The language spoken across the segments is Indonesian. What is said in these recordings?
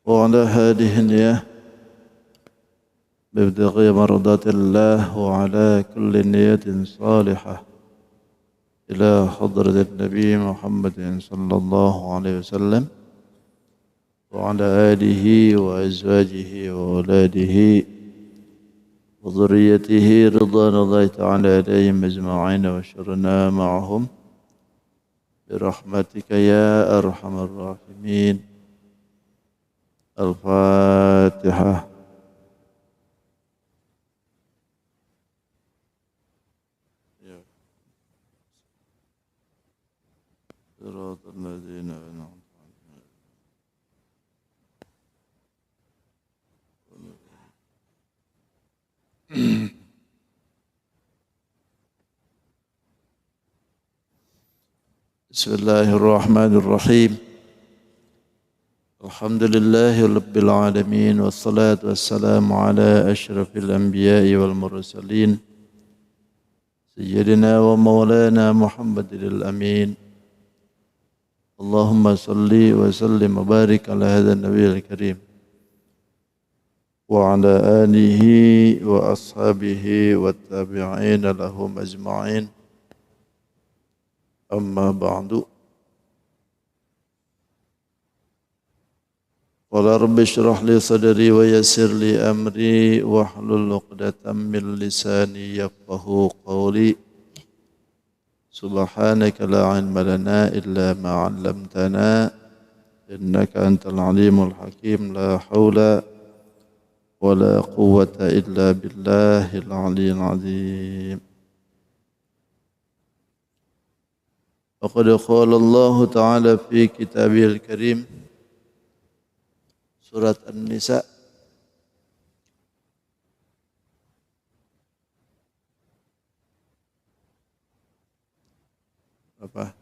وعلى هذه النية بابتغاء مرضات الله وعلى كل نية صالحة إلى حضرة النبي محمد صلى الله عليه وسلم وعلى آله وأزواجه وأولاده وذريته رضوان الله تعالى عليهم أجمعين وشرنا معهم برحمتك يا أرحم الراحمين. الفاتحة. صراط الذين أنعمت عليهم. بسم الله الرحمن الرحيم. الحمد لله رب العالمين والصلاة والسلام على أشرف الأنبياء والمرسلين سيدنا ومولانا محمد الأمين. اللهم صل وسلم وبارك على هذا النبي الكريم وعلى آله وأصحابه والتابعين لهم أجمعين. أما بعد. قال رب اشرح لي صدري ويسر لي أمري واحلل عقدة من لساني يفقهوا قولي. سبحانك لا علم لنا إلا ما علمتنا إنك أنت العليم الحكيم. لا حول ولا قوة إلا بالله العلي العظيم. وقد قال الله تعالى في كتابه الكريم Surat An-Nisa apa?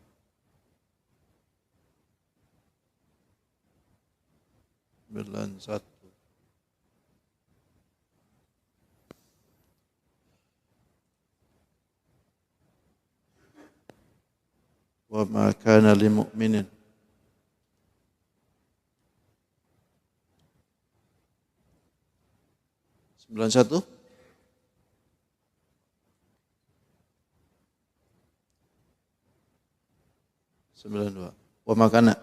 Sembilan satu. Wa ma kana lil mu'minin satu. Dua. Wa makana.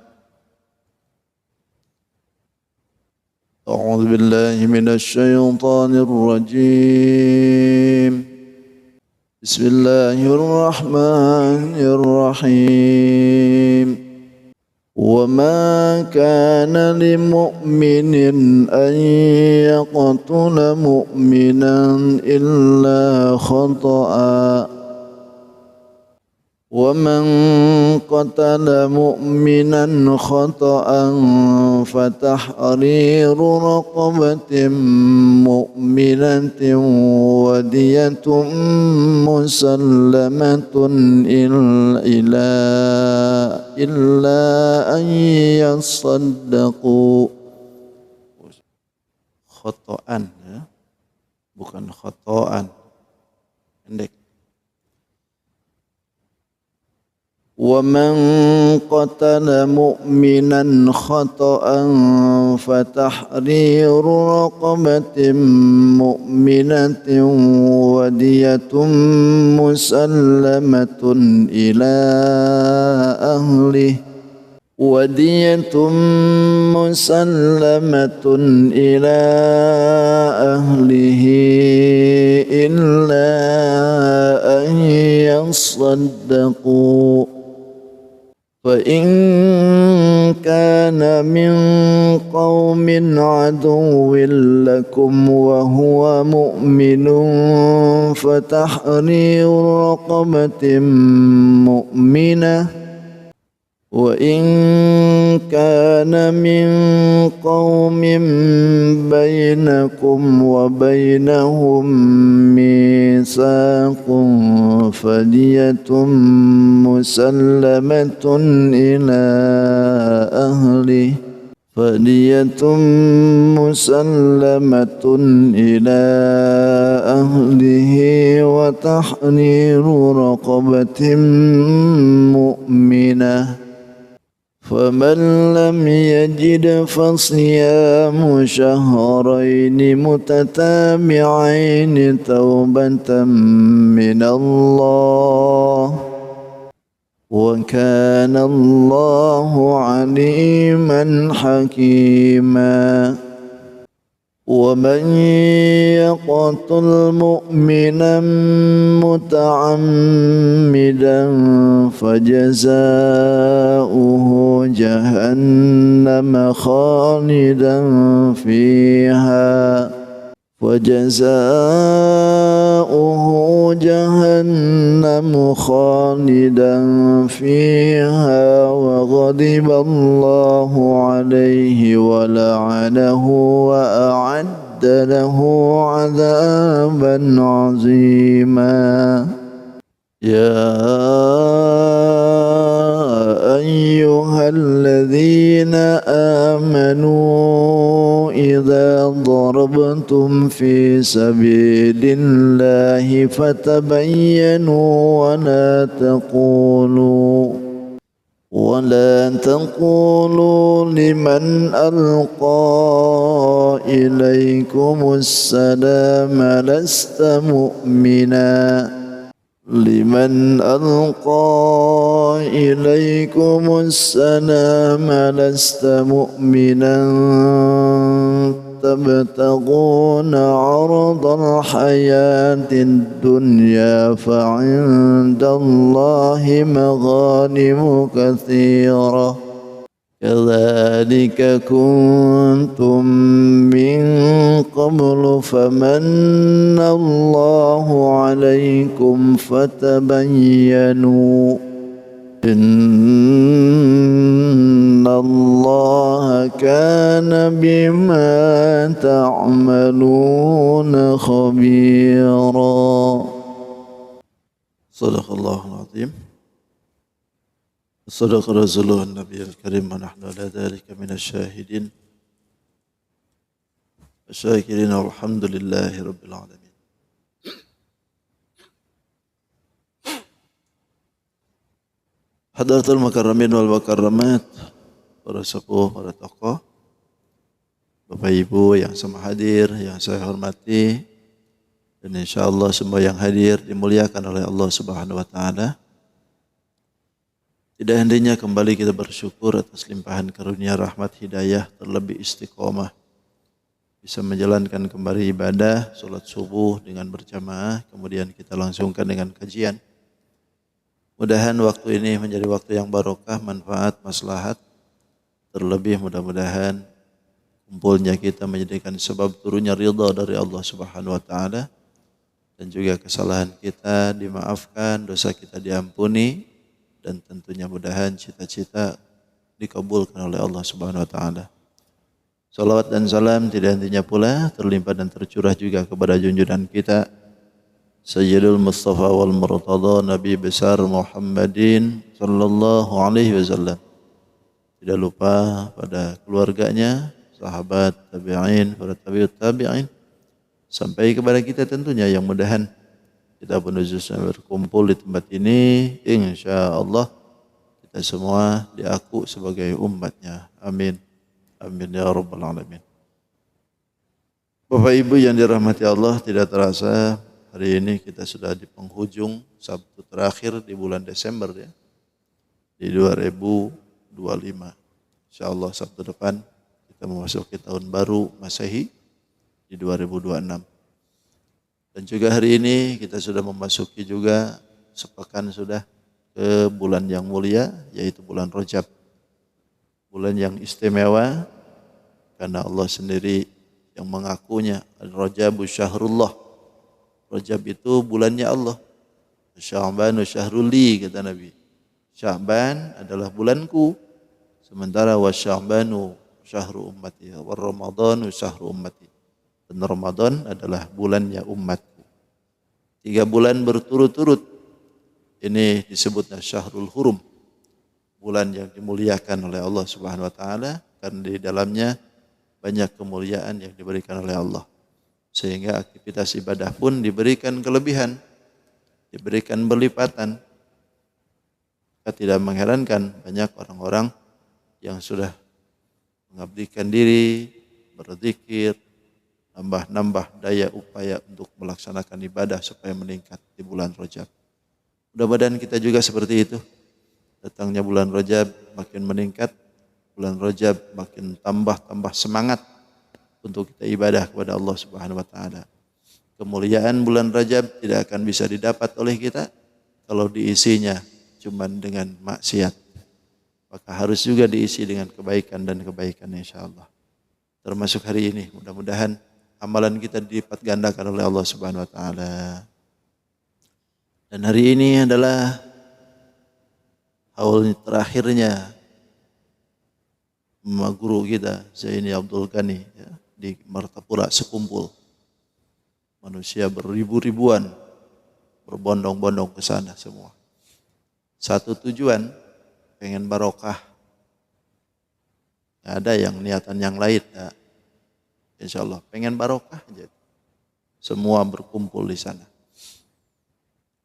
A'udzu billahi minasy syaithanir rajim. Bismillahirrahmanirrahim. وَمَا كَانَ لِمُؤْمِنٍ أَن يَقْتُلَ مُؤْمِنًا إِلَّا خَطَأً وَمَنْ قَتَلَ مُؤْمِنًا خَطَأً فَتَحْرِيرُ رَقَبَةٍ مُؤْمِنَةٍ وَدِيَةٌ مُسَلَّمَةٌ إِلَّا أَنْ يَصَّدَّقُوا. Khotoan ya, bukan khotoan. Pendek. وَمَنْ قَتَلَ مُؤْمِنًا خَطَأً فَتَحْرِيرُ رَقَبَةٍ مُؤْمِنَةٍ وَدِيَةٌ مُسَلَّمَةٌ إِلَى أهله إلا أن يصدقوا. فإن كان من قوم عدو لكم وهو مؤمن فتحرير رقبة مؤمنة وإن كان من قوم بينكم وبينهم ميثاق فدية مسلمة إلى أهله وتحرير رقبة مؤمنة فمن لم يجد فصيام شهرين متتابعين توبة من الله وكان الله عليما حكيما ومن يقتل مؤمنا متعمدا فجزاؤه جهنم خالدا فيها وغضب الله عليه ولعنه وأعد له عذابا عظيما يا أيها الذين آمنوا إذا ضربتم في سبيل الله فتبينوا ولا تقولوا لمن ألقى إليكم السلام لست مؤمنا تبتغون عرض الحياة الدنيا فعند الله مغانم كثيرة كذلك كنتم من قبل فمن الله عليكم فتبينوا إن الله كان بما تعملون خبيرا صدق الله العظيم صدق رسوله النبي الكريم ونحن على ذلك من الشاهدين الشاكرين والحمد لله رب العالمين. Hadratul Mukarramin wal Mukarramat, para sepuh, para tokoh, Bapak Ibu yang semua hadir, yang saya hormati, dan insyaallah semua yang hadir dimuliakan oleh Allah Subhanahu wa taala. Tidak hentinya kembali kita bersyukur atas limpahan karunia rahmat hidayah terlebih istiqomah. Bisa menjalankan kembali ibadah, sholat subuh dengan berjamaah, kemudian kita langsungkan dengan kajian. Mudahan waktu ini menjadi waktu yang barokah, manfaat, maslahat. Terlebih mudah-mudahan kumpulnya kita menjadikan sebab turunnya ridha dari Allah Subhanahu wa taala. Dan juga kesalahan kita dimaafkan, dosa kita diampuni. Dan tentunya mudahan cita-cita dikabulkan oleh Allah Subhanahu wa taala. Salawat dan salam tidak hentinya pula terlimpah dan tercurah juga kepada junjungan kita Sayyidul Mustafa wal Murtada Nabi besar Muhammadin sallallahu alaihi wasallam. Tidak lupa pada keluarganya, sahabat, tabi'in, para tabi'ut tabi'in, sampai kepada kita tentunya yang mudahan kita pun khususnya berkumpul di tempat ini, insyaallah kita semua diaku sebagai umatnya. Amin. Amin ya rabbal alamin. Bapak Ibu yang dirahmati Allah, tidak terasa hari ini kita sudah di penghujung Sabtu terakhir di bulan Desember ya. Di 2025. Insyaallah Sabtu depan kita memasuki tahun baru Masehi di 2026. Dan juga hari ini kita sudah memasuki juga sepekan sudah ke bulan yang mulia, yaitu bulan Rajab. Bulan yang istimewa karena Allah sendiri yang mengakunya, Rajabu syahrullah. Rajab itu bulannya Allah. Sya'banu syahruli kata Nabi. Sya'ban adalah bulanku. Sementara wa sya'banu syahru ummati wa ramadhanu syahru ummati. Dan Ramadan adalah bulannya umatku. 3 bulan berturut-turut. Ini disebutnya Syahrul Hurum. Bulan yang dimuliakan oleh Allah Subhanahu wa taala karena di dalamnya banyak kemuliaan yang diberikan oleh Allah. Sehingga aktivitas ibadah pun diberikan kelebihan, diberikan berlipatan. Tidak mengherankan banyak orang-orang yang sudah mengabdikan diri, berzikir, nambah-nambah daya upaya untuk melaksanakan ibadah supaya meningkat di bulan Rajab. Mudah-mudahan kita juga seperti itu. Datangnya bulan Rajab makin meningkat, bulan Rajab makin tambah semangat untuk kita ibadah kepada Allah Subhanahu wa taala. Kemuliaan bulan Rajab tidak akan bisa didapat oleh kita kalau diisinya cuma dengan maksiat. Maka harus juga diisi dengan kebaikan dan kebaikan insyaallah. Termasuk hari ini, mudah-mudahan amalan kita dilipat gandakan oleh Allah Subhanahu wa taala. Dan hari ini adalah haul terakhirnya guru kita Zaini Abdul Ghani ya, di Martapura sekumpul. Manusia beribu-ribuan berbondong-bondong ke sana semua. Satu tujuan, pengen barokah. Gak ada yang niatan yang lain ya. Insyaallah pengen barokah aja. Semua berkumpul di sana.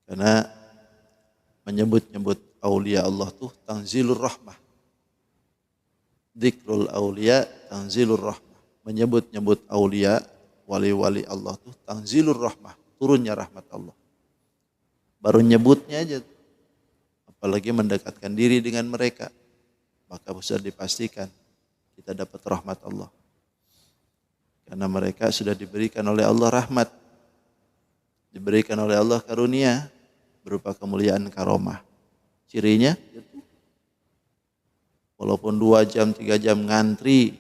Karena menyebut-nyebut aulia Allah tuh tanzilur rahmah. Dzikrul aulia tanzilur rahmah. Menyebut-nyebut aulia, wali-wali Allah tuh tanzilur rahmah, turunnya rahmat Allah. Baru nyebutnya aja. Apalagi mendekatkan diri dengan mereka, maka bisa dipastikan kita dapat rahmat Allah. Karena mereka sudah diberikan oleh Allah rahmat. Diberikan oleh Allah karunia berupa kemuliaan karomah. Cirinya walaupun 2 jam 3 jam ngantri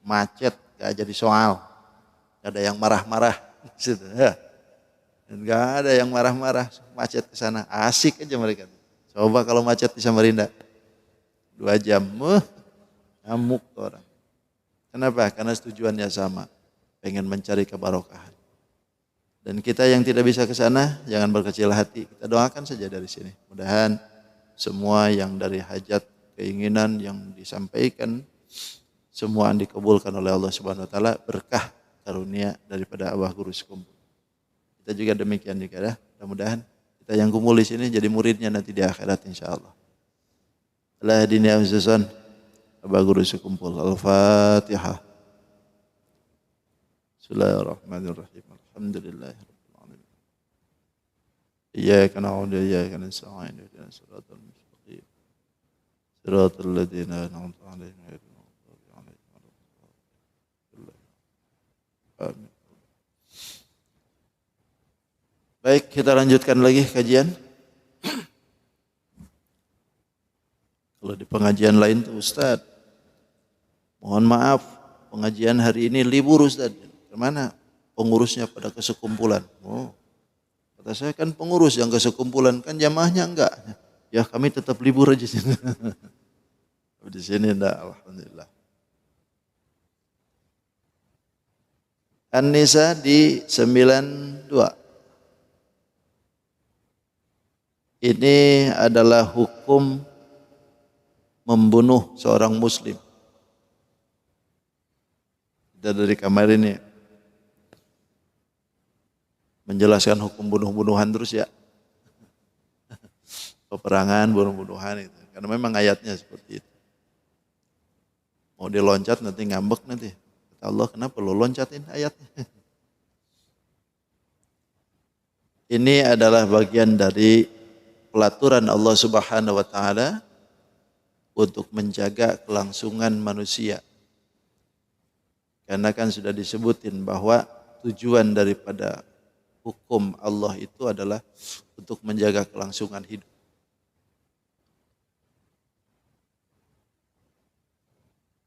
macet gak jadi soal. Gak ada yang marah-marah. Dan gak ada yang marah-marah macet ke sana. Asik aja mereka. Coba kalau macet di Samarinda 2 jam, ngamuk orang. Kenapa? Karena tujuannya sama, pengen mencari kebarokahan. Dan kita yang tidak bisa ke sana, jangan berkecil hati. Kita doakan saja dari sini. Mudahan semua yang dari hajat, keinginan yang disampaikan, semua dikabulkan oleh Allah Subhanahu wa taala, berkah karunia daripada Abah Guru sekumpul. Kita juga demikian juga ya. Mudah-mudahan kita yang kumpul di sini jadi muridnya nanti di akhirat insyaallah. Allah hadini azizan Abah Guru sekumpul. Al-Fatihah. Bismillahirrahmanirrahim. Alhamdulillahirabbil alamin. Iyyaka na'budu wa iyyaka nasta'in. Ihdinas siratal mustaqim. Siratal ladzina an'amta 'alaihim ghairil maghdubi 'alaihim waladdallin. Amin. Baik, kita lanjutkan lagi kajian. Kalau di pengajian lain tuh Ustaz, mohon maaf, pengajian hari ini libur Ustaz. Kemana? Pengurusnya pada kesekumpulan. Oh, kata saya kan pengurus yang kesekumpulan, kan jamaahnya enggak. Ya kami tetap libur aja sini. Di sini enggak, alhamdulillah. An-Nisa di 92. Ini adalah hukum membunuh seorang muslim. Kita dari kamar ini menjelaskan hukum bunuh-bunuhan terus ya. Peperangan, bunuh-bunuhan itu. Karena memang ayatnya seperti itu. Mau diloncat nanti ngambek nanti. Kata Allah, kenapa lo loncatin ayatnya? Ini adalah bagian dari pelaturan Allah Subhanahu wa taala untuk menjaga kelangsungan manusia. Karena kan sudah disebutin bahwa tujuan daripada hukum Allah itu adalah untuk menjaga kelangsungan hidup.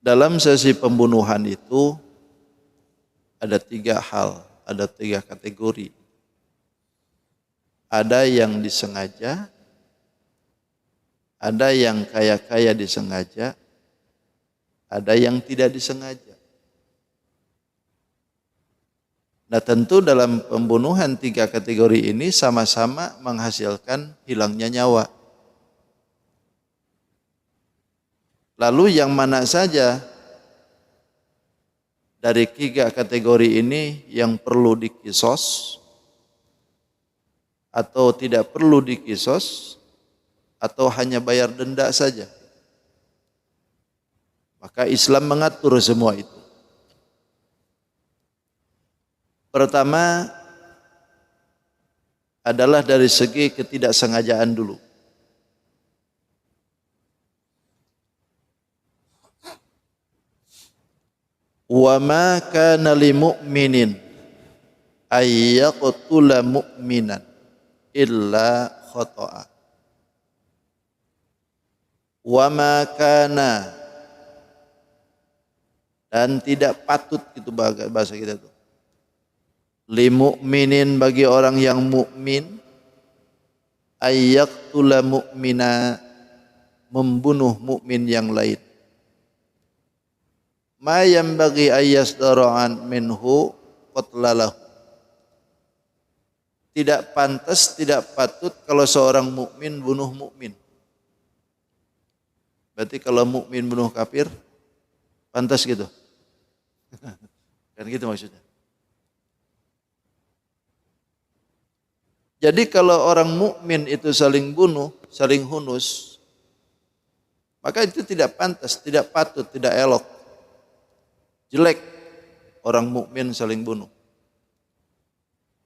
Dalam sesi pembunuhan itu ada 3 hal, ada 3 kategori. Ada yang disengaja, ada yang kaya-kaya disengaja, ada yang tidak disengaja. Nah tentu dalam pembunuhan 3 kategori ini sama-sama menghasilkan hilangnya nyawa. Lalu yang mana saja dari 3 kategori ini yang perlu dikisos atau tidak perlu dikisos atau hanya bayar denda saja? Maka Islam mengatur semua itu. Pertama adalah dari segi ketidaksengajaan dulu. Wa ma kana lil mu'minin ay yaqtula mu'minan illa khata'a. Wa ma kana, dan tidak patut, itu bahasa kita tuh. Li mu'minin, bagi orang yang mukmin, ay yaqtula mu'mina, membunuh mukmin yang lain. Ma yanbaghi ayyasdara'an minhu qatlalahu. Tidak pantas, tidak patut kalau seorang mukmin bunuh mukmin. Berarti kalau mukmin bunuh kafir, pantas gitu. Kan gitu maksudnya. Jadi kalau orang mukmin itu saling bunuh, saling hunus, maka itu tidak pantas, tidak patut, tidak elok. Jelek orang mukmin saling bunuh.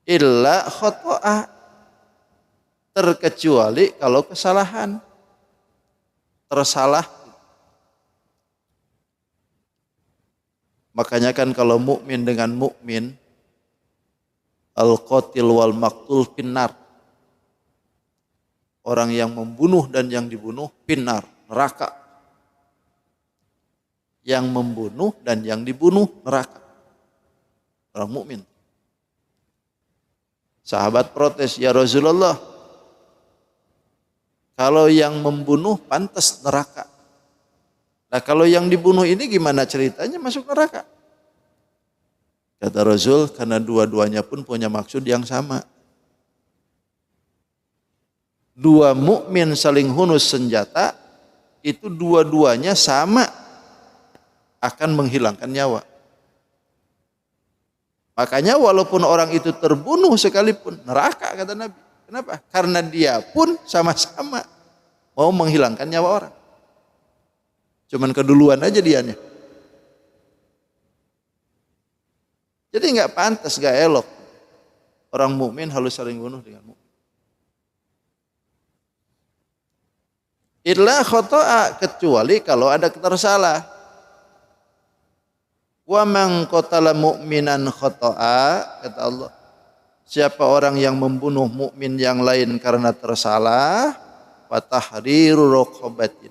Illa khata'a, terkecuali kalau kesalahan, tersalah. Makanya kan kalau mukmin dengan mukmin, al-qatil wal maqtul finnar. Orang yang membunuh dan yang dibunuh finnar, neraka. Yang membunuh dan yang dibunuh neraka. Orang mukmin. Sahabat protes, ya Rasulullah, kalau yang membunuh pantas neraka. Nah kalau yang dibunuh ini gimana ceritanya masuk neraka? Kata Rasul, karena dua-duanya pun punya maksud yang sama. Dua mukmin saling hunus senjata, itu dua-duanya sama akan menghilangkan nyawa. Makanya walaupun orang itu terbunuh sekalipun, neraka kata Nabi. Kenapa? Karena dia pun sama-sama mau menghilangkan nyawa orang. Cuman keduluan aja dianya. Jadi nggak pantas, nggak elok orang mukmin harus saling bunuh dengan mukmin. Illa khata'a, kecuali kalau ada tersalah. Wa man qatala mu'minan khata'a, kata Allah, siapa orang yang membunuh mukmin yang lain karena tersalah, fatahriru raqabatin,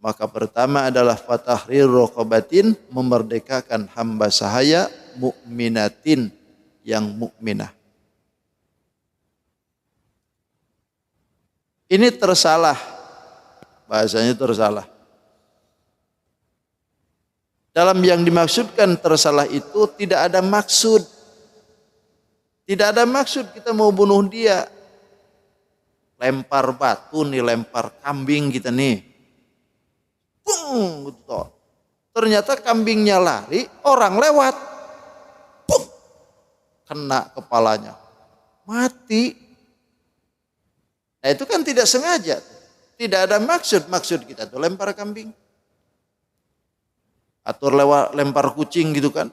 maka pertama adalah fatahriru raqabatin, memerdekakan hamba sahaya, mukminatin, yang mukminah. Ini tersalah, bahasanya tersalah. Dalam yang dimaksudkan tersalah itu tidak ada maksud. Tidak ada maksud kita mau bunuh dia. Lempar batu nih, lempar kambing kita nih. Bung, gitu. Ternyata kambingnya lari, orang lewat. Bung, kena kepalanya. Mati. Nah itu kan tidak sengaja. Tidak ada maksud kita tuh lempar kambing. Atau lempar kucing gitu kan.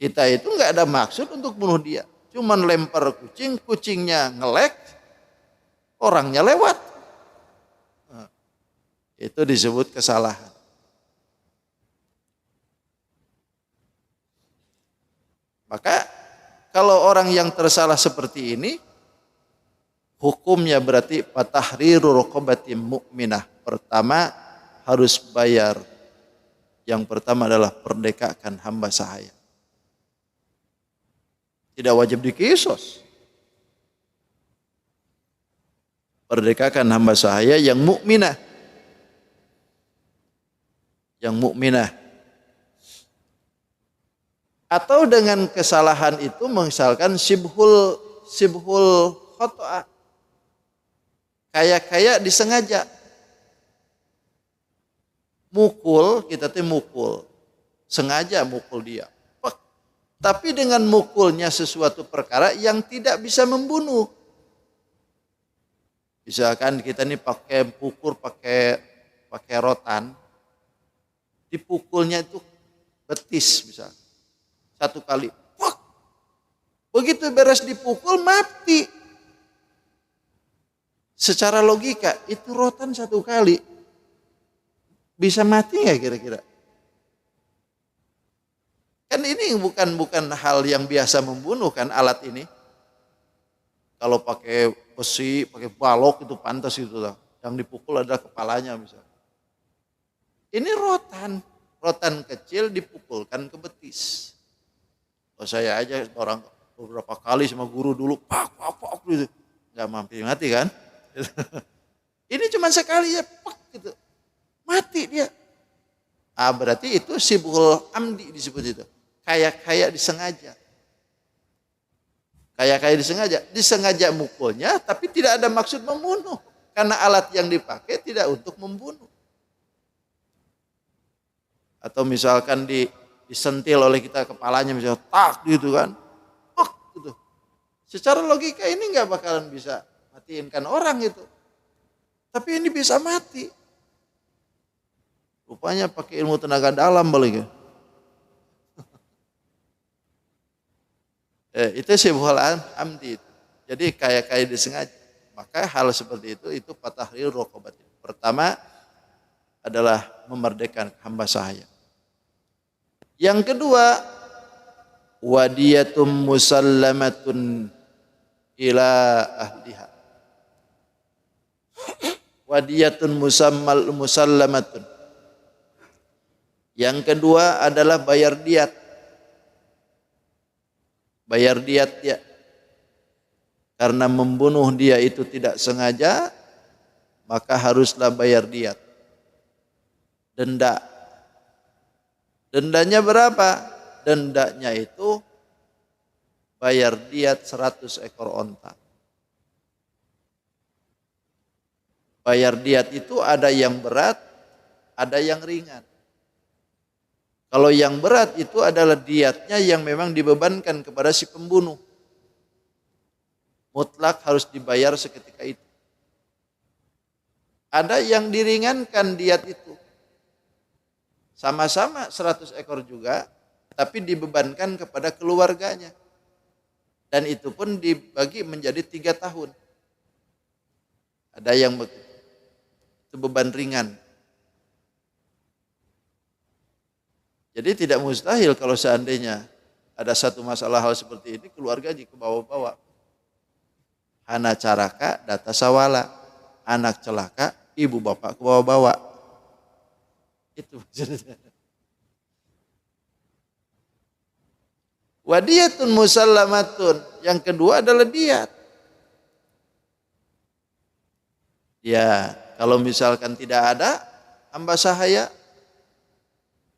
Kita itu nggak ada maksud untuk bunuh dia. Cuman lempar kucing, kucingnya ngelek, orangnya lewat. Nah, itu disebut kesalahan. Maka kalau orang yang tersalah seperti ini, hukumnya berarti fatahriru raqabatin mu'minah. Pertama harus bayar. Yang pertama adalah perdekakan hamba sahaya. Tidak wajib dikisos. Perdekakan hamba sahaya yang mukminah. Yang mukminah. Atau dengan kesalahan itu misalkan sibhul khoto'a. Kayak disengaja. Mukul, kita tuh mukul. Sengaja mukul dia. Tapi dengan mukulnya sesuatu perkara yang tidak bisa membunuh. Misalkan kita nih pakai pakai rotan, dipukulnya itu betis misalnya. Satu kali, wah, begitu beres dipukul mati. Secara logika itu rotan satu kali bisa mati nggak kira-kira? Kan ini bukan hal yang biasa membunuh kan alat ini. Kalau pakai besi, pakai balok itu pantas itu lah. Yang dipukul adalah kepalanya misalnya. Ini rotan kecil dipukulkan ke betis. Oh, saya aja orang beberapa kali sama guru dulu, pak gitu, nggak mati kan? Ini cuma sekali ya, pak gitu, mati dia. Berarti itu sibul amdi disebut itu, kayak disengaja. Kayak disengaja mukulnya, tapi tidak ada maksud membunuh. Karena alat yang dipakai tidak untuk membunuh. Atau misalkan disentil oleh kita kepalanya, misalnya tak gitu kan. Gitu. Secara logika ini nggak bakalan bisa matiinkan orang itu. Tapi ini bisa mati. Rupanya pakai ilmu tenaga dalam balik. Itu sibul amdi. Jadi kayak disengaja. Maka hal seperti itu fatahrir raqabah. Pertama adalah memerdekakan hamba sahaya. Yang kedua, wadiyatum musallamatun ila ahliha. Wadiyatun musallamatun. Yang kedua adalah bayar diat. Bayar diat ya. Karena membunuh dia itu tidak sengaja, maka haruslah bayar diat. Denda. Dendanya berapa? Dendanya itu bayar diat 100 ekor onta. Bayar diat itu ada yang berat, ada yang ringan. Kalau yang berat itu adalah diatnya yang memang dibebankan kepada si pembunuh. Mutlak harus dibayar seketika itu. Ada yang diringankan diat itu. Sama-sama 100 ekor juga, tapi dibebankan kepada keluarganya. Dan itu pun dibagi menjadi 3 tahun. Ada yang begitu. Itu beban ringan. Jadi tidak mustahil kalau seandainya ada satu masalah hal seperti ini, keluarga ke bawah-bawah. Anak caraka, data sawala. Anak celaka, ibu bapak ke bawah-bawah. Itu maksudnya. Wadiyatun musallamatun. Yang kedua adalah diat. Ya, kalau misalkan tidak ada hamba sahaya,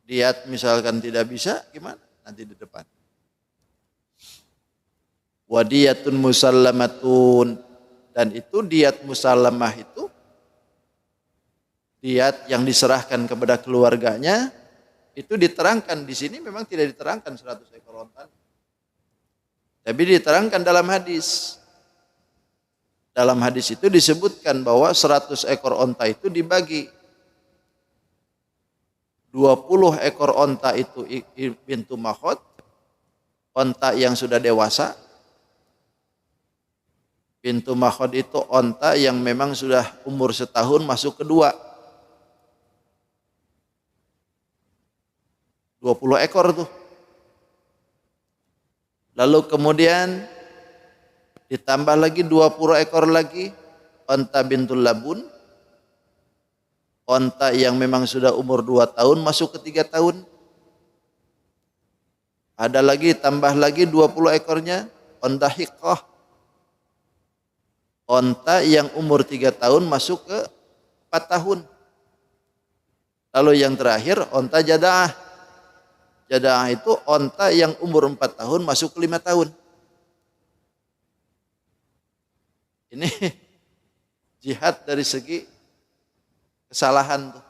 diat misalkan tidak bisa, gimana? Nanti di depan. Wadiyatun musallamatun. Dan itu diat musallamah itu diat yang diserahkan kepada keluarganya, itu diterangkan di sini memang tidak diterangkan 100 ekor onta. Tapi diterangkan dalam hadis. Dalam hadis itu disebutkan bahwa 100 ekor onta itu dibagi. 20 ekor onta itu bintu makhot, onta yang sudah dewasa. Bintu makhot itu onta yang memang sudah umur setahun masuk kedua. 20 ekor tuh. Lalu kemudian ditambah lagi 20 ekor lagi onta bintul labun. Onta yang memang sudah umur 2 tahun masuk ke 3 tahun. Ada lagi tambah lagi 20 ekornya onta hiqah. Onta yang umur 3 tahun masuk ke 4 tahun. Lalu yang terakhir onta jadaah. Jadaah itu onta yang umur 4 tahun masuk ke 5 tahun. Ini jihad dari segi kesalahan tuh.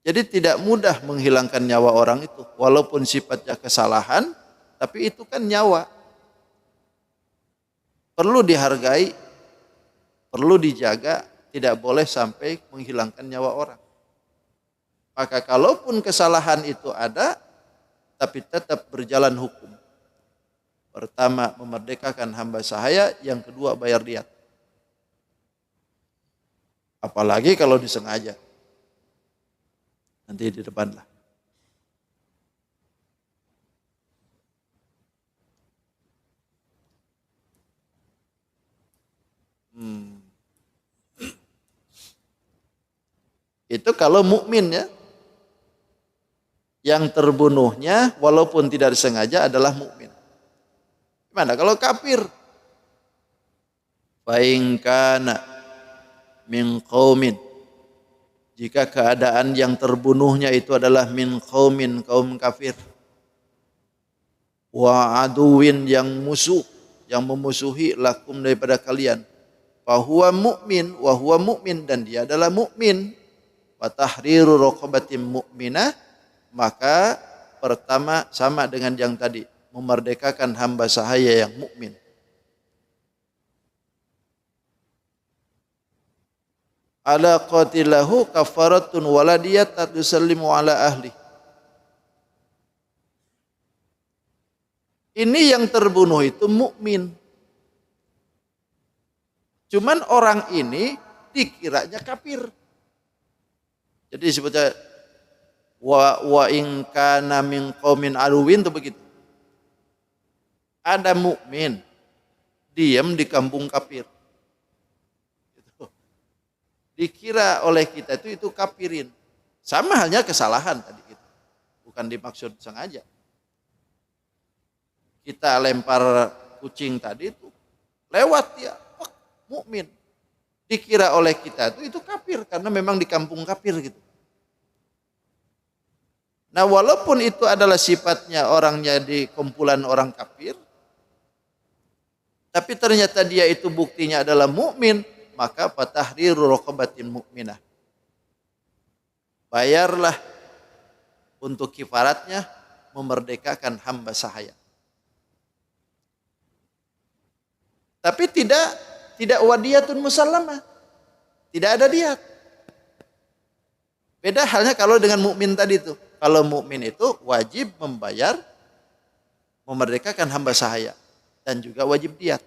Jadi tidak mudah menghilangkan nyawa orang itu. Walaupun sifatnya kesalahan, tapi itu kan nyawa. Perlu dihargai, perlu dijaga, tidak boleh sampai menghilangkan nyawa orang. Maka kalaupun kesalahan itu ada, tapi tetap berjalan hukum. Pertama, memerdekakan hamba sahaya, yang kedua bayar diat. Apalagi kalau disengaja. Nanti di depan lah. Itu kalau mukmin ya. Yang terbunuhnya walaupun tidak disengaja adalah mukmin. Gimana kalau kafir? Fa in kana min qaumin, jika keadaan yang terbunuhnya itu adalah min qaumin, kaum kafir, wa aduwin, yang musuh, yang memusuhi lakum daripada kalian, fa huwa mu'min wa huwa mu'min, dan dia adalah mukmin, wa tahriru raqabatin mu'minah, maka pertama sama dengan yang tadi, memerdekakan hamba sahaya yang mukmin. Ala qatilahu kafaratun waladiyat tusallimu ala ahli. Ini yang terbunuh itu mukmin. Cuman orang ini dikiranya kafir. Jadi sebutnya wa in kana min qaumin aduwin, itu begitu. Ada mukmin diam di kampung kafir. Dikira oleh kita itu kafirin. Sama halnya kesalahan tadi itu. Bukan dimaksud sengaja. Kita lempar kucing tadi itu lewat dia, mukmin. Dikira oleh kita itu kafir karena memang di kampung kafir gitu. Nah, walaupun itu adalah sifatnya orangnya di kumpulan orang kafir, tapi ternyata dia itu buktinya adalah mukmin, maka fatahriru raqabatin mukminah. Bayarlah untuk kifaratnya, memerdekakan hamba sahaya. Tapi tidak wadiyatun musallamah. Tidak ada diat. Beda halnya kalau dengan mukmin tadi itu. Kalau mukmin itu wajib membayar, memerdekakan hamba sahaya, dan juga wajib diat.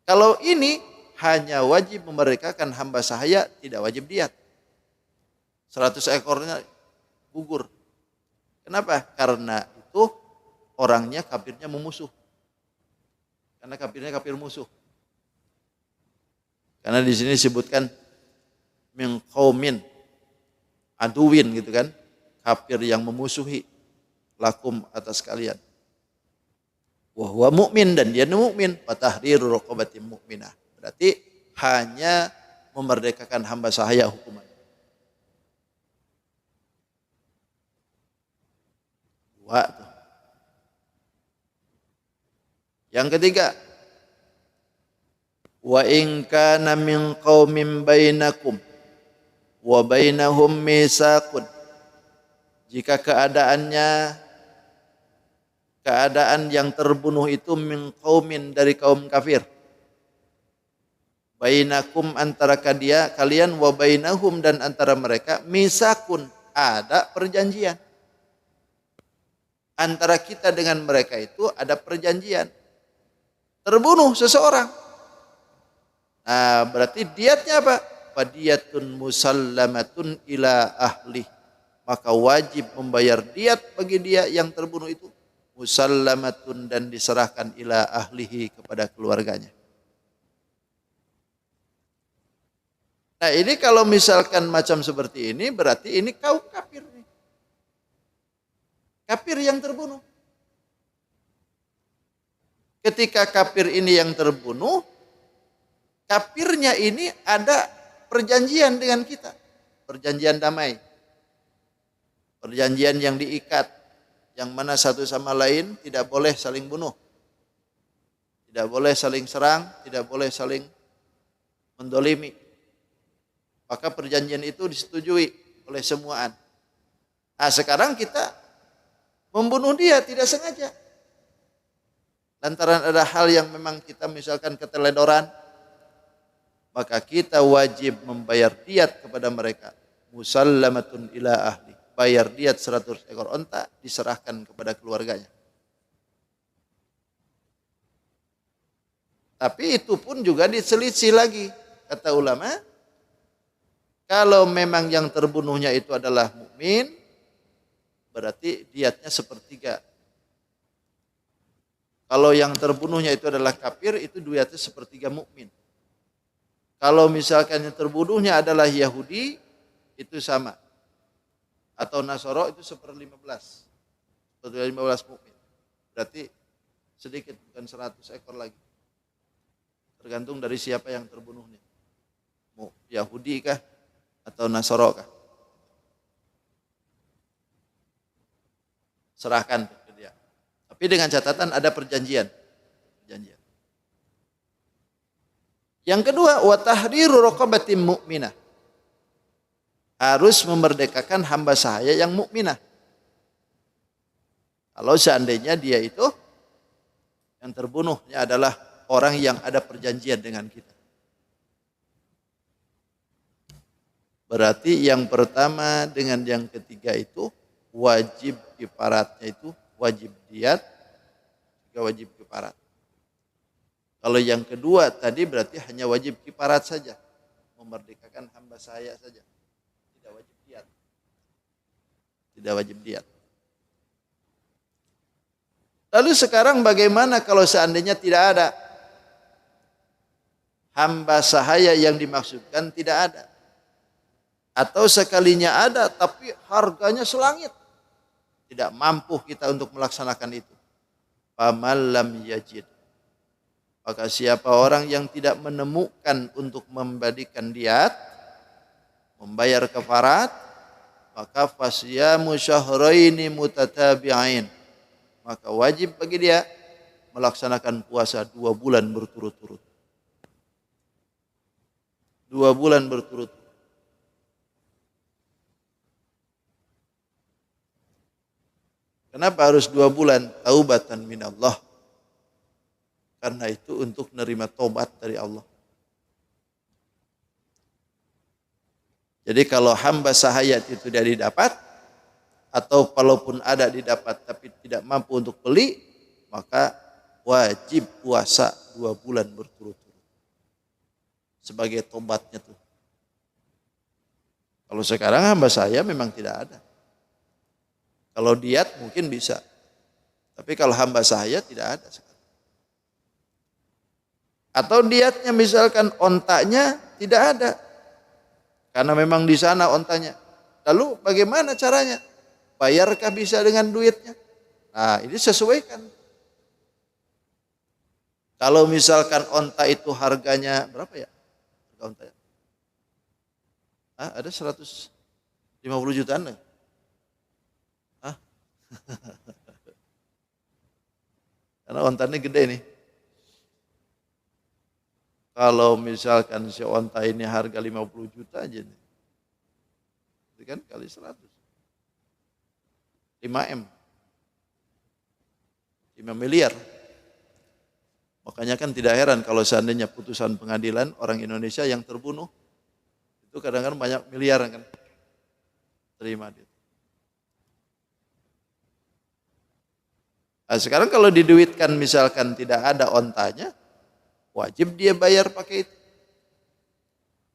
Kalau ini hanya wajib memerdekakan hamba sahaya, tidak wajib diat. 100 ekornya gugur. Kenapa? Karena itu orangnya kafirnya memusuh. Karena kafirnya kafir musuh. Karena di sini disebutkan min qaumin aduwin gitu kan. Kafir yang memusuhi lakum atas kalian. Wa huwa mu'min, dan dia mukmin, fatahriru raqabatin mu'minah. Berarti hanya memerdekakan hamba sahaya hukuman. Dua tuh. Yang ketiga, wa in kana min qaumin bainakum wa bainahum mitsaqun, jika keadaan yang terbunuh itu min qaumin, dari kaum kafir, bainakum, antara kalian, wa bainahum, dan antara mereka, misakun, ada perjanjian. Antara kita dengan mereka itu ada perjanjian. Terbunuh seseorang. Nah, berarti diatnya apa? Fadiyatun musallamatun ila ahli. Maka wajib membayar diat bagi dia yang terbunuh itu. Musallamatun, dan diserahkan ila ahlihi, kepada keluarganya. Nah, ini kalau misalkan macam seperti ini, berarti ini kaum kafir. Kafir yang terbunuh. Ketika kafir ini yang terbunuh, kafirnya ini ada perjanjian dengan kita. Perjanjian damai. Perjanjian yang diikat, yang mana satu sama lain tidak boleh saling bunuh, tidak boleh saling serang, tidak boleh saling mendolimi. Maka perjanjian itu disetujui oleh semuaan. Nah, sekarang kita membunuh dia tidak sengaja. Lantaran ada hal yang memang kita misalkan keteledoran, maka kita wajib membayar diat kepada mereka. Musallamatun ila ahli. Bayar diat 100 ekor onta, diserahkan kepada keluarganya. Tapi itu pun juga diselisih lagi. Kata ulama, kalau memang yang terbunuhnya itu adalah mukmin, berarti diatnya sepertiga. Kalau yang terbunuhnya itu adalah kafir, itu diatnya sepertiga mukmin. Kalau misalkan yang terbunuhnya adalah Yahudi, itu sama. Atau Nasoro itu 1/15. 1/15 mukmin. Berarti sedikit, bukan 100 ekor lagi. Tergantung dari siapa yang terbunuhnya. Mau Yahudi kah atau Nasoro kah? Serahkan ke dia. Tapi dengan catatan ada perjanjian. Yang kedua, wa tahriru raqabatin mu'minah. Harus memerdekakan hamba sahaya yang mukminah. Kalau seandainya dia itu yang terbunuhnya adalah orang yang ada perjanjian dengan kita. Berarti yang pertama dengan yang ketiga itu wajib kifaratnya itu wajib diat, juga wajib kifarat. Kalau yang kedua tadi berarti hanya wajib kifarat saja, memerdekakan hamba sahaya saja, tidak wajib diat. Tidak wajib diat. Lalu sekarang bagaimana kalau seandainya tidak ada hamba sahaya yang dimaksudkan, tidak ada, atau sekalinya ada tapi harganya selangit, tidak mampu kita untuk melaksanakan itu. Faman lam yajid, maka siapa orang yang tidak menemukan untuk memberikan diat, membayar kafarat, maka fasyamu syahraini mutatabi'ain, maka wajib bagi dia melaksanakan puasa 2 bulan berturut-turut. 2 bulan berturut-turut. Kenapa harus 2 bulan? Taubatan minallah. Karena itu untuk menerima tobat dari Allah. Jadi kalau hamba sahaya itu tidak didapat, atau kalaupun ada didapat tapi tidak mampu untuk beli, maka wajib puasa 2 bulan berturut-turut. Sebagai tobatnya tuh. Kalau sekarang hamba saya memang tidak ada. Kalau diat mungkin bisa. Tapi kalau hamba saya tidak ada sekarang. Atau diatnya misalkan ontanya tidak ada. Karena memang di sana ontanya. Lalu bagaimana caranya? Bayarkah bisa dengan duitnya? Nah, ini sesuaikan. Kalau misalkan onta itu harganya berapa ya? Harga onta ya? Ada 150 jutaan nih. Karena ontanya gede nih. Kalau misalkan si onta ini harga 50 juta aja nih. Itu kan kali 100. 5M. 5 miliar. Makanya kan tidak heran kalau seandainya putusan pengadilan orang Indonesia yang terbunuh itu kadang-kadang banyak miliar kan terima dia. Nah, sekarang kalau diduitkan misalkan tidak ada ontanya, wajib dia bayar pakai itu.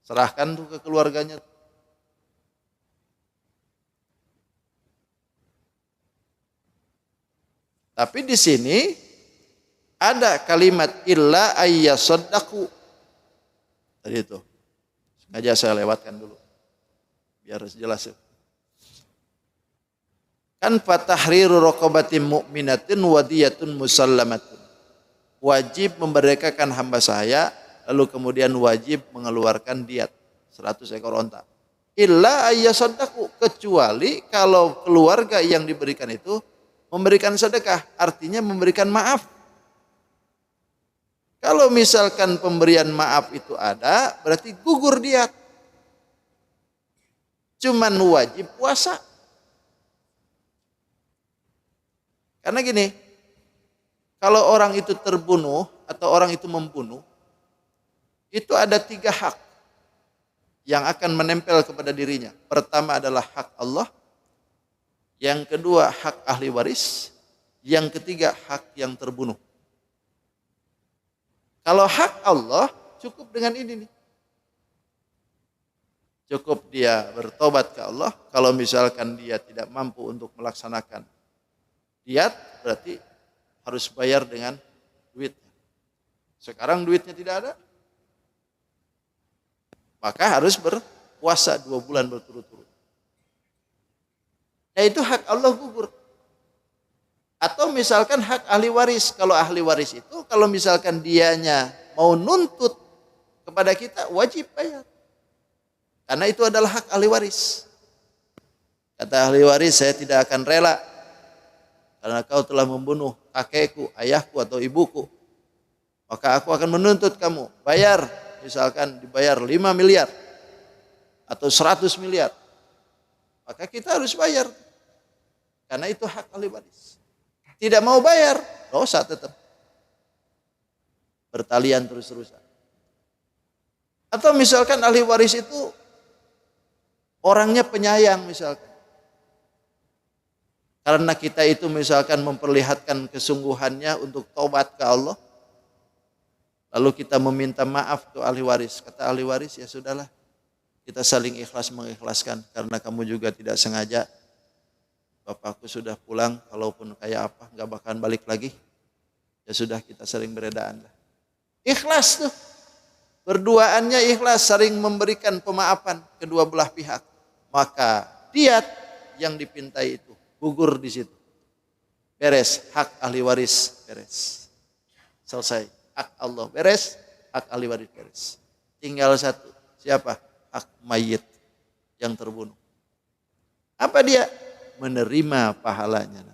Serahkan tuh ke keluarganya. Tapi di sini ada kalimat illa ayyasaddaqu. Tadi itu. Sengaja saya lewatkan dulu. Biar jelas ya. Kan fatahriru raqabatin mu'minatin wadiyatun musallamatun. Wajib memerdekakan hamba saya, lalu kemudian wajib mengeluarkan diat 100 ekor onta. Illa ayyasaddaqu, kecuali kalau keluarga yang diberikan itu memberikan sedekah, artinya memberikan maaf. Kalau misalkan pemberian maaf itu ada, berarti gugur diat. Cuman wajib puasa. Karena gini, kalau orang itu terbunuh atau orang itu membunuh, itu ada 3 hak yang akan menempel kepada dirinya. Pertama adalah hak Allah, yang kedua hak ahli waris, yang ketiga hak yang terbunuh. Kalau hak Allah cukup dengan ini nih. Cukup dia bertobat ke Allah. Kalau misalkan dia tidak mampu untuk melaksanakan diat, berarti harus bayar dengan duitnya. Sekarang duitnya tidak ada, maka harus berpuasa 2 bulan berturut-turut. Nah itu hak Allah gugur. Atau misalkan hak ahli waris. Kalau ahli waris itu kalau misalkan dianya mau nuntut kepada kita, wajib bayar. Karena itu adalah hak ahli waris. Kata ahli waris, saya tidak akan rela karena kau telah membunuh kakekku, ayahku atau ibuku. Maka aku akan menuntut kamu bayar, misalkan dibayar 5 miliar atau 100 miliar. Maka kita harus bayar. Karena itu hak ahli waris. Tidak mau bayar, dosa tetap. Bertalian terus-terusan. Atau misalkan ahli waris itu orangnya penyayang misalkan. Karena kita itu misalkan memperlihatkan kesungguhannya untuk taubat ke Allah. Lalu kita meminta maaf ke ahli waris. Kata ahli waris, ya sudahlah. Kita saling ikhlas mengikhlaskan. Karena kamu juga tidak sengaja. Bapakku sudah pulang, kalaupun kayak apa, gak bakalan balik lagi. Ya sudah, kita saling beredaan. Ikhlas tuh. Berduaannya ikhlas, saling memberikan pemaafan kedua belah pihak. Maka diat yang dipintai itu gugur di situ. Beres, hak ahli waris beres. Selesai. Hak Allah beres, hak ahli waris beres. Tinggal satu. Siapa? Hak mayit yang terbunuh. Apa dia? Menerima pahalanya.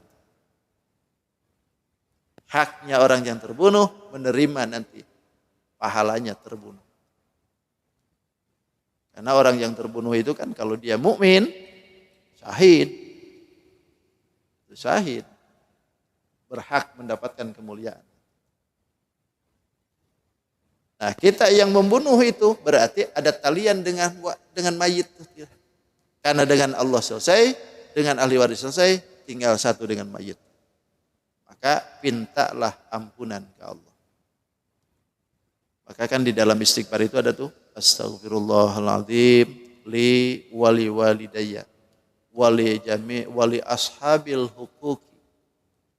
Haknya orang yang terbunuh menerima nanti pahalanya terbunuh. Karena orang yang terbunuh itu kan kalau dia mukmin, syahid. Itu syahid. Berhak mendapatkan kemuliaan. Nah, kita yang membunuh itu berarti ada talian dengan mayit. Karena dengan Allah selesai, dengan ahli waris selesai, tinggal satu dengan mayit. Maka mintalah ampunan ke Allah. Maka kan di dalam istighfar itu ada tuh astaghfirullahaladzim li wali walidayya wali ashabil huquqi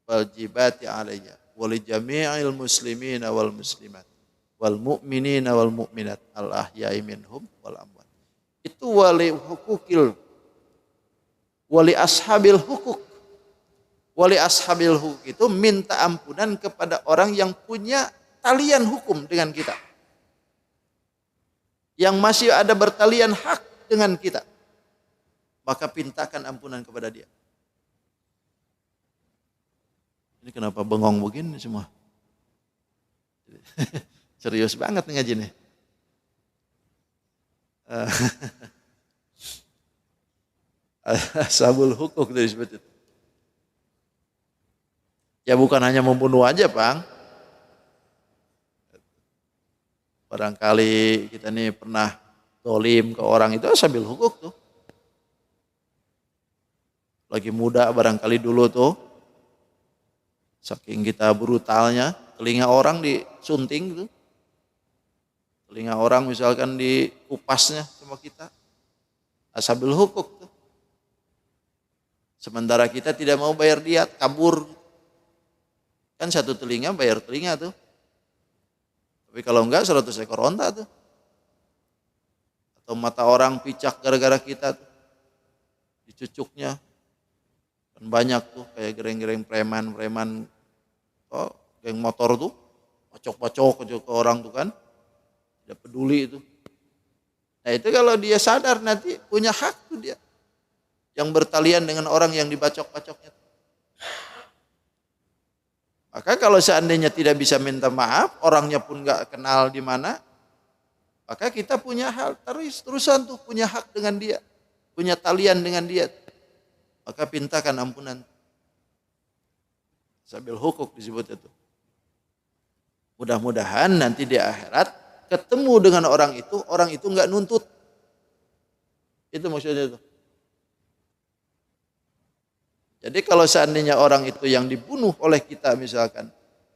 wal jibati alayya wali jami'il muslimina wal muslimat wal mu'minina wal mu'minat al ahya'i minhum wal amwat. Itu wali huquqil wali ashabil huquq. Wali ashabil huquq itu minta ampunan kepada orang yang punya talian hukum dengan kita. Yang masih ada bertalian hak dengan kita. Maka pintakan ampunan kepada dia. Ini kenapa bengong begini semua? Serius banget nih ngaji nih. Ashabul huquq dari sebut itu. Ya bukan hanya membunuh aja, Bang. Barangkali kita nih pernah dolim ke orang itu ashabil huquq tuh. Lagi muda barangkali dulu tuh. Saking kita brutalnya, telinga orang disunting tuh. Telinga orang misalkan dikupasnya sama kita. Ashabil huquq tuh. Sementara kita tidak mau bayar diat, kabur. Kan satu telinga bayar telinga tuh. Tapi kalau enggak 100 ekor onta tuh. Atau mata orang picak gara-gara kita tuh. Dicucuknya. Kan banyak tuh kayak gereng-gereng preman. Oh, geng motor tuh. Pacok-pacok ke orang tuh kan. Tidak peduli itu. Nah itu kalau dia sadar nanti punya hak tuh dia. Yang bertalian dengan orang yang dibacok-bacoknya. Maka kalau seandainya tidak bisa minta maaf, orangnya pun nggak kenal di mana, maka kita punya hal terusan tuh punya hak dengan dia, punya talian dengan dia. Maka pintakan ampunan. Ashabil huquq disebut itu. Mudah-mudahan nanti di akhirat ketemu dengan orang itu nggak nuntut. Itu maksudnya itu. Jadi kalau seandainya orang itu yang dibunuh oleh kita misalkan,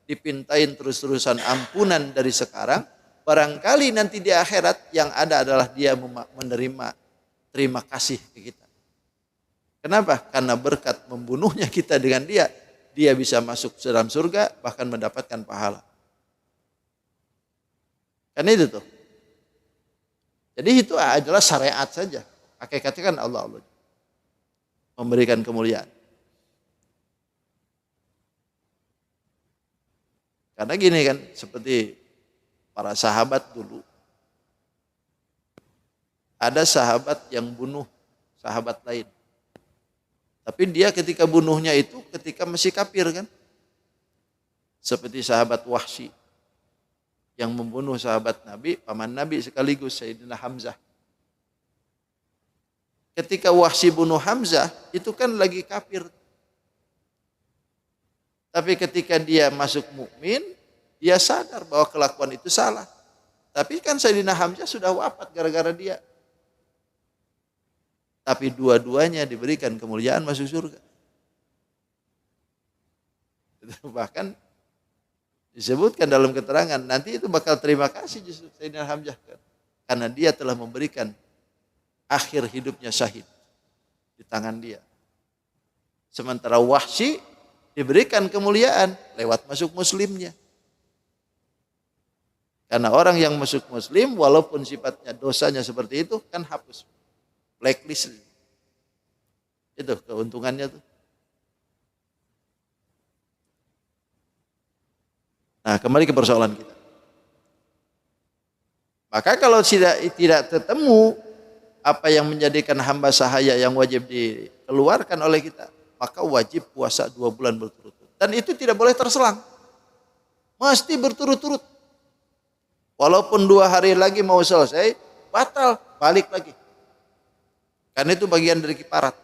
dipintain terus-terusan ampunan dari sekarang, barangkali nanti di akhirat yang ada adalah dia menerima terima kasih ke kita. Kenapa? Karena berkat membunuhnya kita dengan dia bisa masuk ke dalam surga, bahkan mendapatkan pahala. Kan itu tuh. Jadi itu adalah syariat saja. Hakikatnya kan Allah memberikan kemuliaan. Karena gini kan, seperti para sahabat dulu. Ada sahabat yang bunuh sahabat lain. Tapi dia ketika bunuhnya itu ketika masih kafir kan. Seperti sahabat Wahsy yang membunuh sahabat Nabi, paman Nabi sekaligus Sayyidina Hamzah. Ketika Wahsy bunuh Hamzah, itu kan lagi kafir. Tapi ketika dia masuk mukmin, dia sadar bahwa kelakuan itu salah. Tapi kan Sayyidina Hamzah sudah wafat gara-gara dia. Tapi dua-duanya diberikan kemuliaan masuk surga. Bahkan disebutkan dalam keterangan, nanti itu bakal terima kasih justru Sayyidina Hamzah. Karena dia telah memberikan akhir hidupnya syahid di tangan dia. Sementara Wahsy diberikan kemuliaan lewat masuk muslimnya. Karena orang yang masuk muslim walaupun sifatnya dosanya seperti itu kan hapus. Blacklist. Itu keuntungannya tuh. Nah, kembali ke persoalan kita. Maka kalau tidak ketemu apa yang menjadikan hamba sahaya yang wajib dikeluarkan oleh kita, maka wajib puasa 2 bulan berturut-turut. Dan itu tidak boleh terselang. Mesti berturut-turut. Walaupun 2 hari lagi mau selesai, batal, balik lagi. Karena itu bagian dari kifarat.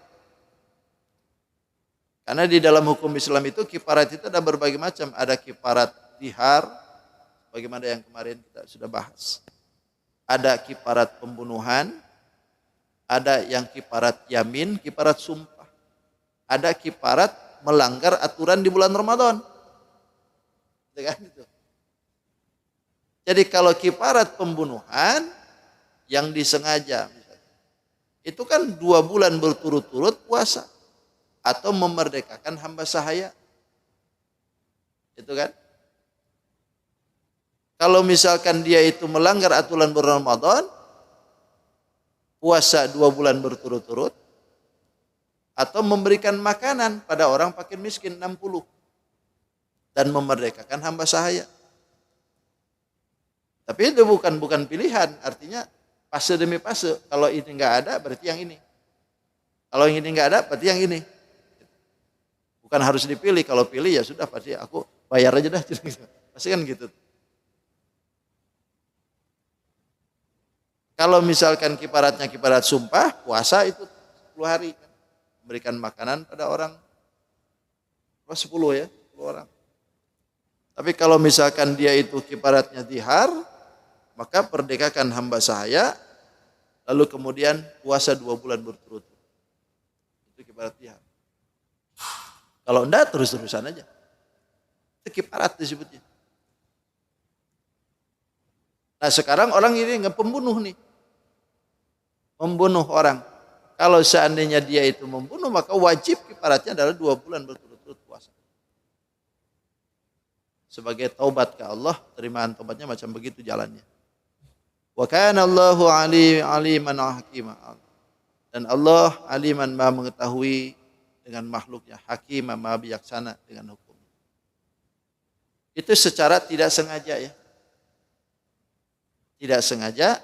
Karena di dalam hukum Islam itu kifarat itu ada berbagai macam. Ada kifarat dihar, bagaimana yang kemarin kita sudah bahas. Ada kifarat pembunuhan, ada yang kifarat yamin, kifarat sumpah. Ada kifarat melanggar aturan di bulan Ramadan. Jadi kalau kifarat pembunuhan yang disengaja, itu kan 2 bulan berturut-turut puasa atau memerdekakan hamba sahaya. Itu kan? Kalau misalkan dia itu melanggar aturan bulan Ramadan, puasa 2 bulan berturut-turut, atau memberikan makanan pada orang fakir miskin 60 dan memerdekakan hamba sahaya. Tapi itu bukan pilihan, artinya fase demi fase. Kalau ini enggak ada berarti yang ini. Kalau yang ini enggak ada berarti yang ini. Bukan harus dipilih, kalau pilih ya sudah pasti aku bayar aja dah. Pasti kan gitu. Kalau misalkan kifaratnya kifarat sumpah, puasa itu 10 hari. Memberikan makanan pada orang 10 ya, 10 orang. Tapi kalau misalkan dia itu kifaratnya dihar, maka perdekakan hamba sahaya, lalu kemudian puasa 2 bulan berturut-turut. Itu kifarat dihar. Kalau enggak terus-terusan aja. Itu kifarat disebutnya. Nah sekarang orang ini pembunuh nih. Membunuh orang. Kalau seandainya dia itu membunuh, maka wajib kifaratnya adalah 2 bulan berturut-turut puasa. Sebagai taubat ke Allah, terimaan taubatnya macam begitu jalannya. Wa kana Allahu aliman hakima. Dan Allah aliman maha mengetahui dengan makhluknya, hakim maha bijaksana dengan hukum. Itu secara tidak sengaja ya. Tidak sengaja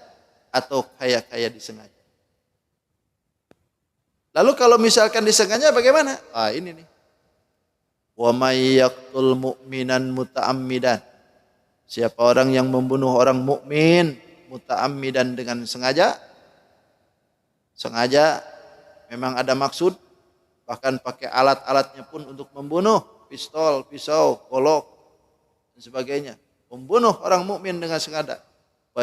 atau kaya-kaya disengaja. Lalu kalau misalkan disengaja bagaimana? Ini nih. Wa may yaqtul mu'minan muta'ammidan. Siapa orang yang membunuh orang mukmin muta'ammidan dengan sengaja? Sengaja memang ada maksud, bahkan pakai alat-alatnya pun untuk membunuh, pistol, pisau, golok dan sebagainya. Membunuh orang mukmin dengan sengaja.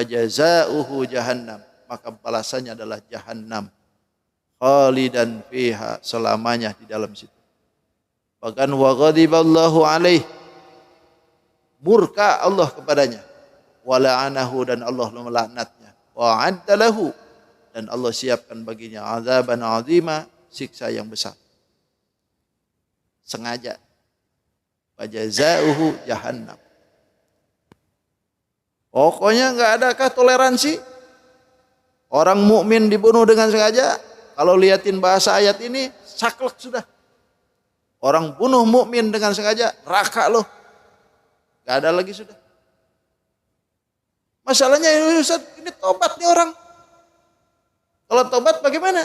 jazaohu jahannam, maka balasannya adalah jahannam, khalidan fiha, selamanya di dalam situ. Bahkan wa ghadiballahu alaih, murka Allah kepadanya, wa la'anahu, dan Allah melaknatnya, wa adda lahu, dan Allah siapkan baginya azaban azima, siksa yang besar. Sengaja. Wa jazaohu jahannam. Pokoknya enggak adakah toleransi? Orang mukmin dibunuh dengan sengaja. Kalau liatin bahasa ayat ini, saklek sudah. Orang bunuh mukmin dengan sengaja, raka loh. Enggak ada lagi sudah. Masalahnya Ustaz, ini tobat nih orang. Kalau tobat bagaimana?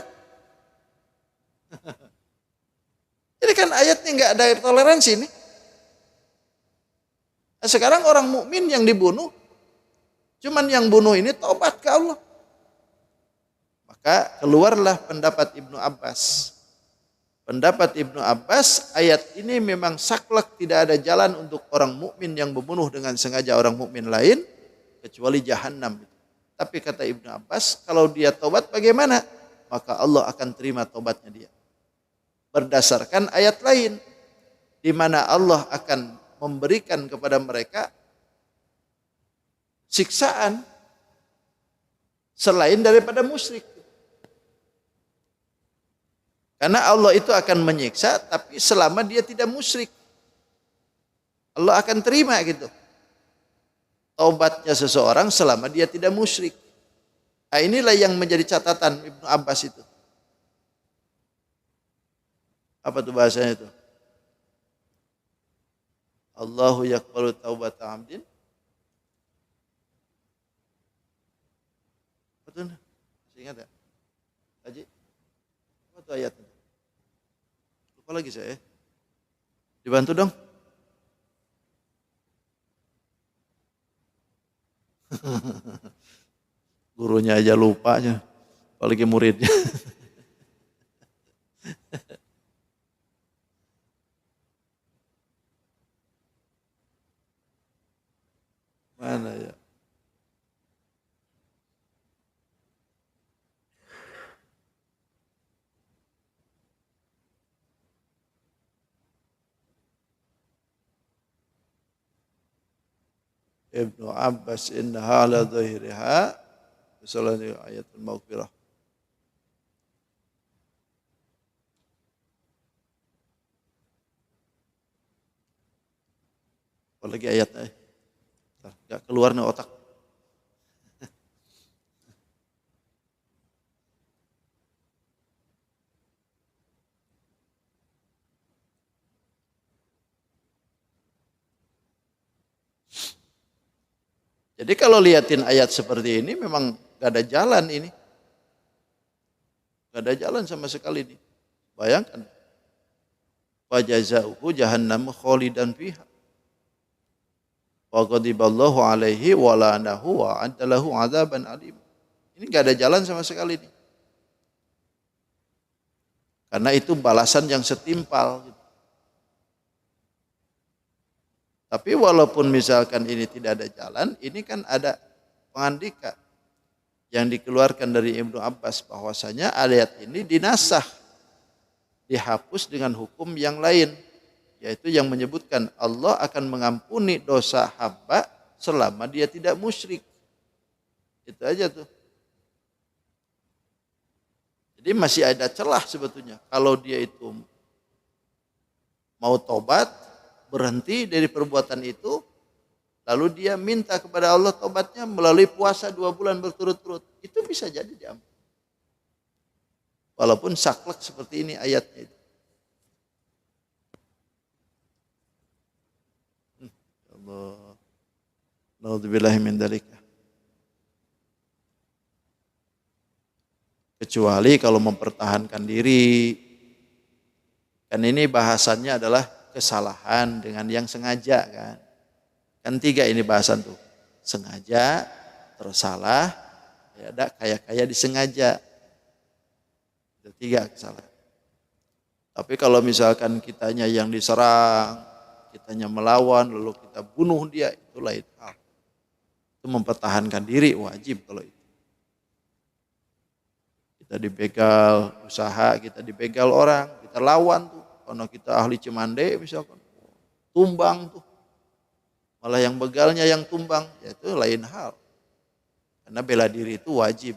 Ini kan ayatnya enggak ada toleransi nih. Nah, sekarang orang mukmin yang dibunuh, cuman yang bunuh ini tobat ke Allah. Maka keluarlah pendapat Ibnu Abbas. Pendapat Ibnu Abbas, ayat ini memang saklek, tidak ada jalan untuk orang mukmin yang membunuh dengan sengaja orang mukmin lain kecuali jahannam. Tapi kata Ibnu Abbas, kalau dia tobat bagaimana? Maka Allah akan terima tobatnya dia. Berdasarkan ayat lain di mana Allah akan memberikan kepada mereka siksaan selain daripada musyrik. Karena Allah itu akan menyiksa, tapi selama dia tidak musyrik, Allah akan terima gitu. Taubatnya seseorang selama dia tidak musyrik. Nah, inilah yang menjadi catatan Ibnu Abbas itu. Apa tuh bahasanya itu? Allahu yaqbalu taubata 'abdin. Betul? Masih ingat ya? Haji? Apa tuh ayatnya? Lupa lagi saya. Dibantu dong. Gurunya aja lupa aja, apalagi muridnya. Mana ya? Ibnu Abbas innaha la dhahiriha misalnya ayatul maghfirah. Apalagi ayatnya enggak keluar nih otak. Jadi kalau liatin ayat seperti ini memang gak ada jalan ini. Gak ada jalan sama sekali ini. Bayangkan. Wa jazaohu jahannam khalidan fiha. Wa ghadiballahu alaihi wa la'anahu wa adda lahu adzaban alim. Ini gak ada jalan sama sekali ini. Karena itu balasan yang setimpal. Tapi walaupun misalkan ini tidak ada jalan, ini kan ada pengandika yang dikeluarkan dari Ibnu Abbas bahwasanya ayat ini dinasah, dihapus dengan hukum yang lain, yaitu yang menyebutkan Allah akan mengampuni dosa hamba selama dia tidak musyrik. Itu aja tuh. Jadi masih ada celah sebetulnya. Kalau dia itu mau tobat, berhenti dari perbuatan itu, lalu dia minta kepada Allah tobatnya melalui puasa 2 bulan berturut-turut, itu bisa jadi diampuni. Walaupun saklek seperti ini ayatnya itu. Allah. Naudzubillahi min dzalika. Kecuali kalau mempertahankan diri. Kan ini bahasannya adalah kesalahan dengan yang sengaja kan. Kan 3 ini bahasan tuh. Sengaja, tersalah, ya ada kayak disengaja. Itu 3 kesalahan. Tapi kalau misalkan kitanya yang diserang, kitanya melawan, lalu kita bunuh dia, itu lain hal. Itu mempertahankan diri wajib kalau itu. Kita dibegal usaha, kita dibegal orang, kita lawan tuh. Karena kita ahli cemande misalkan, tumbang tuh. Malah yang begalnya yang tumbang, ya itu lain hal. Karena bela diri itu wajib.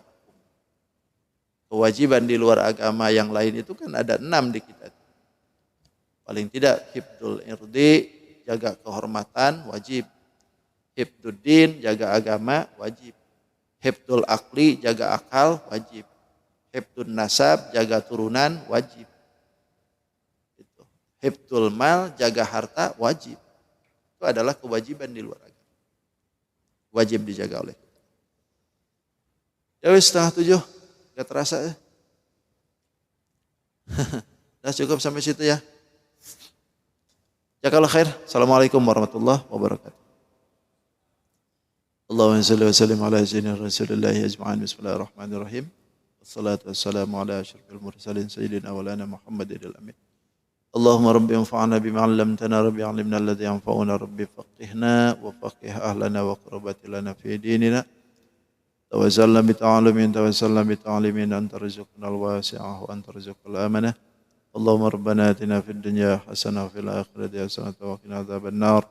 Kewajiban di luar agama yang lain itu kan ada 6 di kita. Paling tidak hifdzul irdi, jaga kehormatan, wajib. Hifdzuddin, jaga agama, wajib. Hifdzul akli, jaga akal, wajib. Hifdzun nasab, jaga turunan, wajib. Hifdzul mal, jaga harta, wajib. Itu adalah kewajiban di luar agama. Wajib dijaga oleh kita. Ya wis 6:30, gak terasa ya. Nah cukup sampai situ ya. Jazakallahu khair. Assalamualaikum warahmatullahi wabarakatuh. Allahumma salli wa sallim ala sayyidina Rasulillah ajma'in. Bismillahirrahmanirrahim. Wassalatu wassalamu ala asyrafil mursalin sayyidina wa lana Muhammadin al-amin. Allahumma rabbi anfa'na bima 'allamtana rabbi 'allimna alladhi yanfa'una rabbi faqihna wa faqih ahlana wa qurrabati lana fi dinina. Tawassalna bi ta'alimin anta rizquna al-wasi'ah wa anta rizqul amanah. Allahumma rabbana atina fid dunya hasanah wa fil akhirati hasanah wa qina adzaban nar.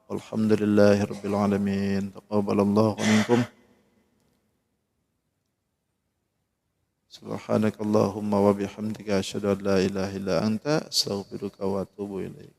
Walhamdulillahi rabbil alamin. Taqabbalallahu minkum. Subhanakallahumma wa bihamdika asyhadu an la ilaha illa anta astaghfiruka wa atubu ilaik.